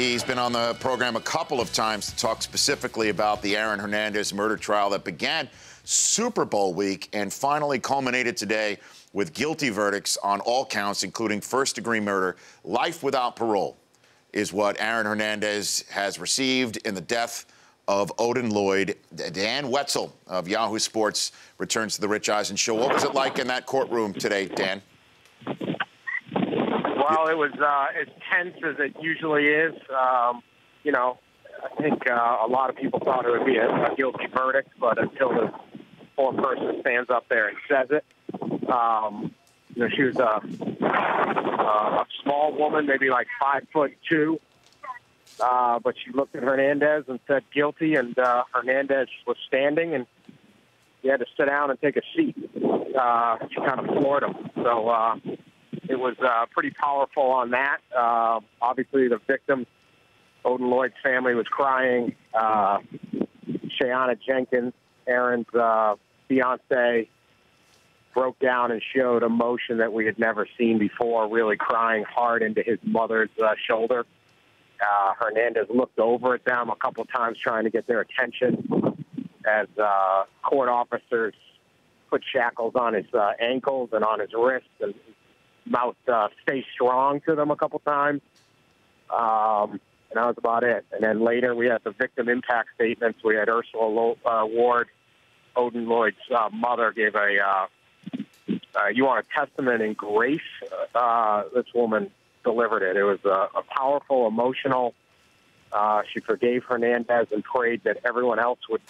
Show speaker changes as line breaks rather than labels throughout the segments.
He's been on the program a couple of times to talk specifically about the Aaron Hernandez murder trial that began Super Bowl week and finally culminated today with guilty verdicts on all counts, including first-degree murder. Life without parole is what Aaron Hernandez has received in the death of Odin Lloyd. Dan Wetzel of Yahoo Sports returns to the Rich Eisen Show. What was it like in that courtroom today, Dan?
Well, it was as tense as it usually is. You know, I think a lot of people thought it would be a guilty verdict, but until the poor person stands up there and says it, you know, she was a small woman, maybe like 5'2", but she looked at Hernandez and said guilty, and Hernandez was standing, and he had to sit down and take a seat. She kind of floored him. So it was pretty powerful on that. Obviously, the victim, Odin Lloyd's family, was crying. Shayana Jenkins, Aaron's fiance, broke down and showed emotion that we had never seen before, really crying hard into his mother's shoulder. Hernandez looked over at them a couple times trying to get their attention as court officers put shackles on his ankles and on his wrists and mouth stay strong to them a couple times. And that was about it. And then later we had the victim impact statements. We had Ursula Ward, Odin Lloyd's mother, gave a you want a testament in grace? This woman delivered it. It was a powerful, emotional. She forgave Hernandez and prayed that everyone else would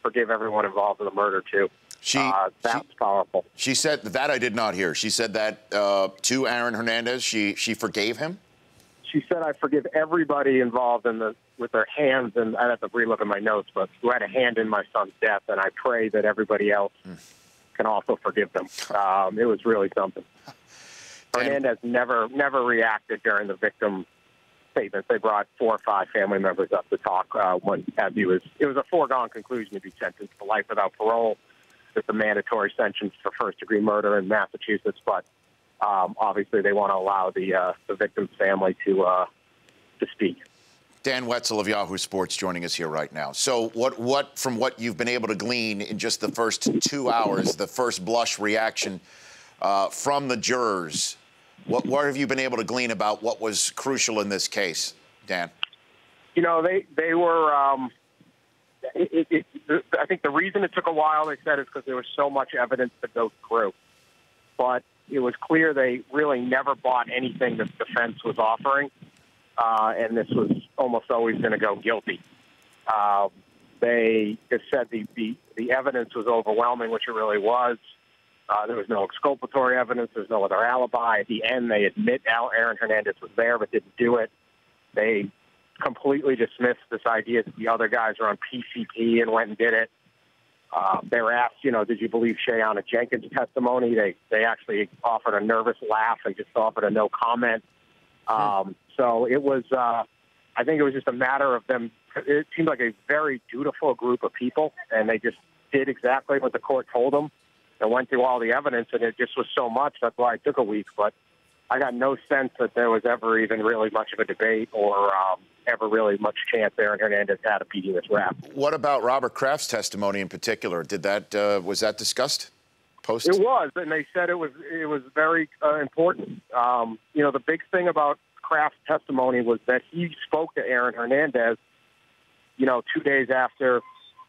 forgive everyone involved in the murder, too. That's powerful.
She said that I did not hear. She said that to Aaron Hernandez. She forgave him?
She said, I forgive everybody involved with their hands, and I have to relook at my notes, but who had a hand in my son's death, and I pray that everybody else can also forgive them. It was really something. Hernandez never reacted during the victim statements. They brought 4 or 5 family members up to talk it was a foregone conclusion to be sentenced to life without parole with the mandatory sentence for first-degree murder in Massachusetts, but obviously they want to allow the victim's family to speak.
Dan Wetzel of Yahoo Sports joining us here right now. So what from what you've been able to glean in just the first 2 hours, the first blush reaction from the jurors, what have you been able to glean about what was crucial in this case, Dan? You
know, they were, I think the reason it took a while, they said, is because there was so much evidence to go through. But it was clear they really never bought anything the defense was offering, and this was almost always going to go guilty. They just said the evidence was overwhelming, which it really was. There was no exculpatory evidence. There's no other alibi. At the end, they admit Aaron Hernandez was there but didn't do it. They completely dismissed this idea that the other guys were on PCP and went and did it. They were asked, did you believe Shayana Jenkins' testimony? They actually offered a nervous laugh and just offered a no comment. So it was, I think it was just a matter of them. It seemed like a very dutiful group of people, and they just did exactly what the court told them and went through all the evidence, and it just was so much. That's why it took a week. But I got no sense that there was ever even really much of a debate or ever really much chance Aaron Hernandez had of beating this rap.
What about Robert Krafts' testimony in particular? Did that was that discussed post?
It was, and they said it was very important. The big thing about Krafts' testimony was that he spoke to Aaron Hernandez, 2 days after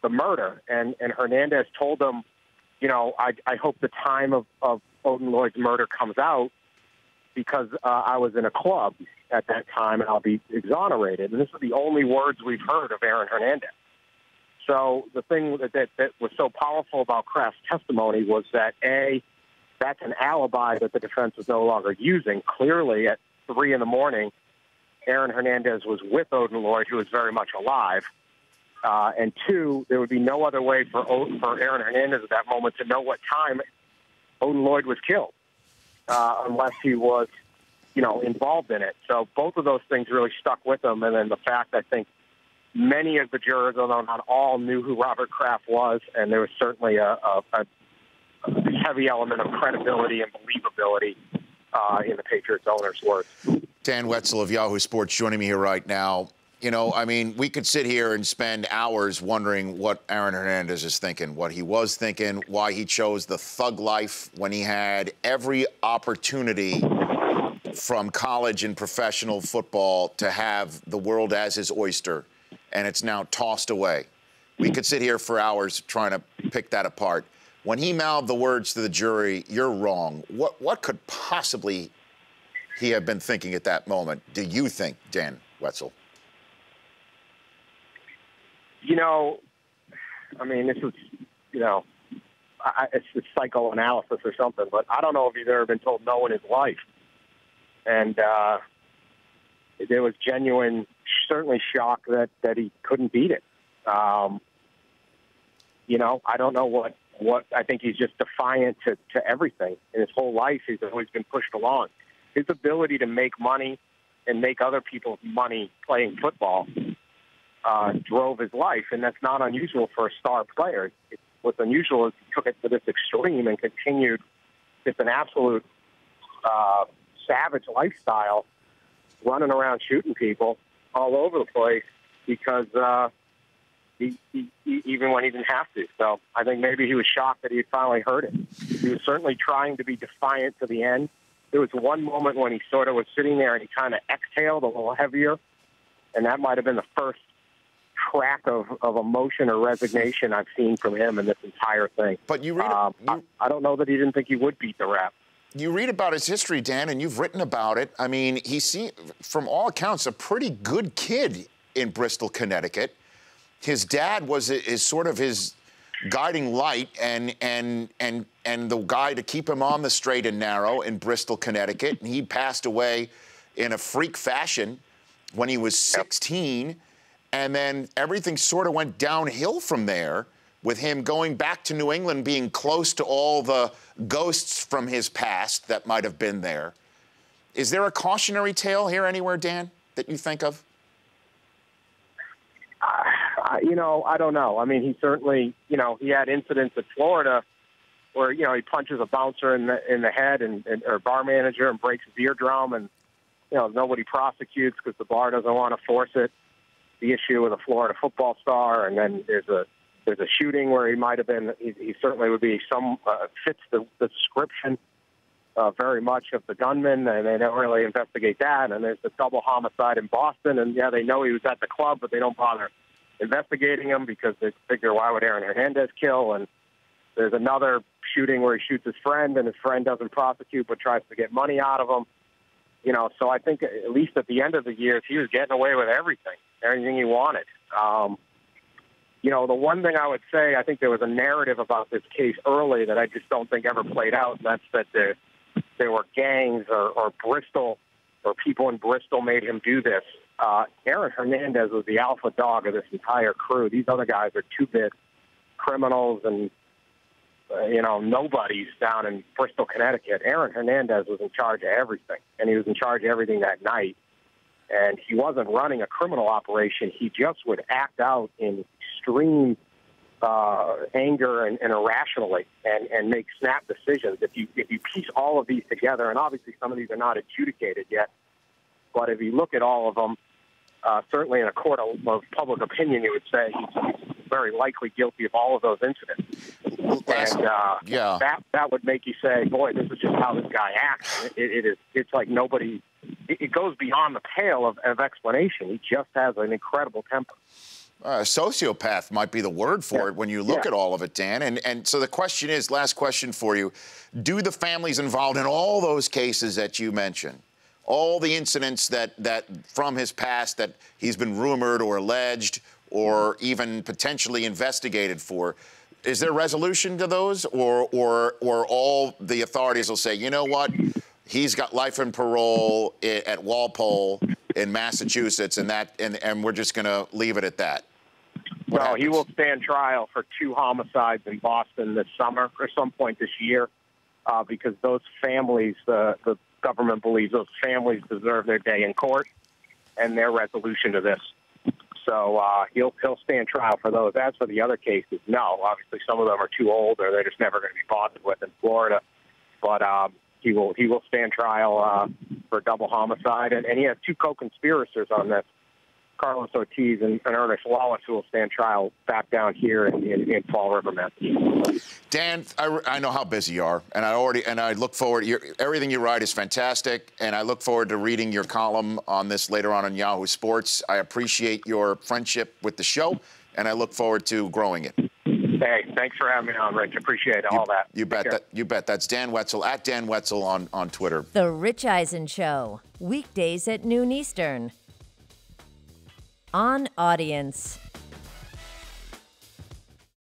the murder, and Hernandez told him, I hope the time of Odin Lloyd's murder comes out because I was in a club at that time and I'll be exonerated. And this is the only words we've heard of Aaron Hernandez. So the thing that was so powerful about Krafts' testimony was that, A, that's an alibi that the defense was no longer using. Clearly, at 3 in the morning, Aaron Hernandez was with Odin Lloyd, who was very much alive. And 2, there would be no other way for Aaron Hernandez at that moment to know what time Odin Lloyd was killed, unless he was, involved in it. So both of those things really stuck with him. And then the fact, I think, many of the jurors, although not all, knew who Robert Kraft was, and there was certainly a heavy element of credibility and believability in the Patriots' owner's words.
Dan Wetzel of Yahoo Sports joining me here right now. You know, I mean, we could sit here and spend hours wondering what Aaron Hernandez is thinking, what he was thinking, why he chose the thug life when he had every opportunity from college and professional football to have the world as his oyster, and it's now tossed away. We could sit here for hours trying to pick that apart. When he mouthed the words to the jury, "You're wrong," what could possibly he have been thinking at that moment, do you think, Dan Wetzel?
You know, I mean, this is, you know, it's psychoanalysis or something, but I don't know if he's ever been told no in his life. And there was genuine, certainly shock that he couldn't beat it. You know, I don't know what I think he's just defiant to everything. In his whole life, he's always been pushed along. His ability to make money and make other people's money playing football drove his life, and that's not unusual for a star player. What's unusual is he took it to this extreme and continued just an absolute savage lifestyle, running around shooting people all over the place because he even when he didn't have to. So I think maybe he was shocked that he had finally heard it. He was certainly trying to be defiant to the end. There was one moment when he sort of was sitting there and he kind of exhaled a little heavier, and that might have been the first track of emotion or resignation I've seen from him in this entire thing.
But you read,
I don't know that he didn't think he would beat the rap.
You read about his history, Dan, and you've written about it. I mean, from all accounts, a pretty good kid in Bristol, Connecticut. His dad was sort of his guiding light and the guy to keep him on the straight and narrow in Bristol, Connecticut. And he passed away in a freak fashion when he was 16. And then everything sort of went downhill from there, with him going back to New England, being close to all the ghosts from his past that might have been there. Is there a cautionary tale here anywhere, Dan, that you think of?
You know, I don't know. I mean, he certainly, you know, he had incidents at Florida where, you know, he punches a bouncer in the head or bar manager and breaks his eardrum, and, you know, nobody prosecutes because the bar doesn't want to force it. The issue with a Florida football star, and then there's a shooting where he might have been. He certainly would be fits the description very much of the gunman, and they don't really investigate that. And there's the double homicide in Boston, and yeah, they know he was at the club, but they don't bother investigating him because they figure, why would Aaron Hernandez kill? And there's another shooting where he shoots his friend, and his friend doesn't prosecute but tries to get money out of him. You know, so I think at least at the end of the years, he was getting away with everything he wanted. You know, the one thing I would say, I think there was a narrative about this case early that I just don't think ever played out, and that's that there were gangs or Bristol or people in Bristol made him do this. Aaron Hernandez was the alpha dog of this entire crew. These other guys are two-bit criminals and, you know, nobodies down in Bristol, Connecticut. Aaron Hernandez was in charge of everything, and he was in charge of everything that night. And he wasn't running a criminal operation. He just would act out in extreme anger and irrationally and make snap decisions. If you piece all of these together, and obviously some of these are not adjudicated yet, but if you look at all of them, certainly in a court of public opinion, you would say he's very likely guilty of all of those incidents. That would make you say, boy, this is just how this guy acts. It's like nobody. It goes beyond the pale of explanation. He just has an incredible temper.
Sociopath might be the word for it when you look at all of it, Dan. And so the question is, last question for you, do the families involved in all those cases that you mentioned, all the incidents that from his past that he's been rumored or alleged or even potentially investigated for, is there resolution to those, or all the authorities will say, you know what, he's got life and parole at Walpole in Massachusetts, and we're just going to leave it at that?
No, he will stand trial for 2 homicides in Boston this summer or some point this year, because those families, the government believes those families deserve their day in court and their resolution to this. So he'll stand trial for those. As for the other cases, no. Obviously, some of them are too old, or they're just never going to be bothered with in Florida. But he will stand trial for double homicide, and he has two co-conspirators on this, Carlos Ortiz and Ernest Wallace, who will stand trial back down here in Fall River, Massachusetts.
Dan, I know how busy you are, and I look forward. Everything you write is fantastic, and I look forward to reading your column on this later on Yahoo Sports. I appreciate your friendship with the show, and I look forward to growing it.
Hey, thanks for having me on, Rich. Appreciate all that.
You bet. You bet. That's Dan Wetzel, at Dan Wetzel on Twitter.
The Rich Eisen Show, weekdays at noon Eastern. On Audience.